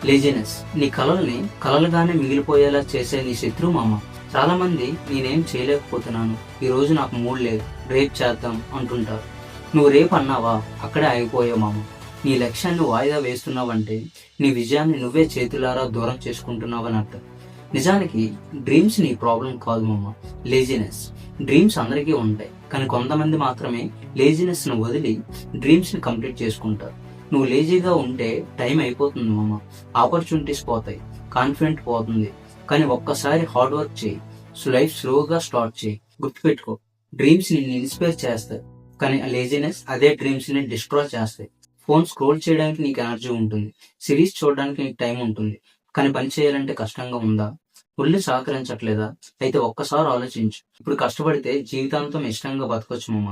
Laziness నీ కలల్ని కలలుగానే మిగిలిపోయేలా చేసే నీ శత్రువు మామ. చాలా మంది నేనేం చేయలేకపోతున్నాను, ఈ రోజు నాకు మూడ్ లేదు, రేపు చేద్దాం అంటుంటారు. నువ్వు రేపు అన్నావా అక్కడే ఆగిపోయావు మామ. నీ లక్ష్యాన్ని వాయిదా వేస్తున్నావంటే నీ విజయాన్ని నువ్వే చేతులారా దూరం చేసుకుంటున్నావని అర్థం. నిజానికి డ్రీమ్స్ నీ ప్రాబ్లం కాదు మామ, లేజినెస్. డ్రీమ్స్ అందరికీ ఉంటాయి, కానీ కొంతమంది మాత్రమే లేజినెస్ ను వదిలి డ్రీమ్స్ ని కంప్లీట్ చేసుకుంటారు. నువ్వు లేజీగా ఉంటే టైం అయిపోతుంది మామ, ఆపర్చునిటీస్ పోతాయి, కాన్ఫిడెంట్ పోతుంది. కానీ ఒక్కసారి హార్డ్ వర్క్ చేయి, లైఫ్ స్లోగా స్టార్ట్ చేయి. గుర్తుపెట్టుకో, డ్రీమ్స్ నిన్ను ఇన్స్పైర్ చేస్తాయి, కానీ లేజినెస్ అదే డ్రీమ్స్ ని డిస్ట్రాయ్ చేస్తాయి. ఫోన్ స్క్రోల్ చేయడానికి నీకు ఎనర్జీ ఉంటుంది, సిరీస్ చూడడానికి నీకు టైం ఉంటుంది, కానీ పని చేయాలంటే కష్టంగా ఉందా? ఒళ్ళు సహకరించట్లేదా? అయితే ఒక్కసారి ఆలోచించు. ఇప్పుడు కష్టపడితే జీవితాంతం ఇష్టంగా బతకొచ్చు మామ,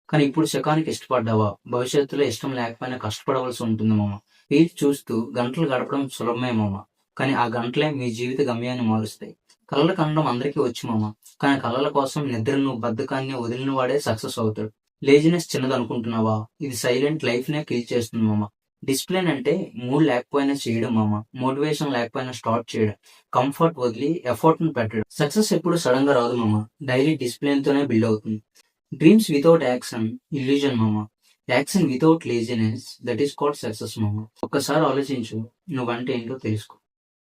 కానీ ఇప్పుడు సుఖానికి ఇష్టపడ్డావా? భవిష్యత్తులో ఇష్టం లేకపోయినా కష్టపడవలసి ఉంటుంది మామ. రీల్స్ చూస్తూ గంటలు గడపడం సులభమే మామ, కానీ ఆ గంటలే మీ జీవిత గమ్యాన్ని మారుస్తాయి. కలలు కనడం అందరికీ వచ్చు మామ, కానీ కలల కోసం నిద్రను బద్ధకాన్ని వదిలిన వాడే సక్సెస్ అవుతాడు. లేజినెస్ చిన్నది అనుకుంటున్నావా? ఇది సైలెంట్ లైఫ్ నే కిల్ చేస్తుంది మామ. డిసిప్లిన్ అంటే మూడ్ లేకపోయినా చేయడం మామ, మోటివేషన్ లేకపోయినా స్టార్ట్ చేయడం, కంఫర్ట్ వదిలి ఎఫర్ట్ ను పెట్టడం. సక్సెస్ ఎప్పుడు సడన్ గా రాదు మామ, డైలీ డిసిప్లిన్ తోనే బిల్డ్ అవుతుంది. డ్రీమ్స్ వితౌట్ యాక్షన్ ఇల్యూజన్ మామ, action without laziness that is called success మామ. ఒక్కసారి ఆలోచించు, నువ్వంటే ఏంటో తెలుసుకో.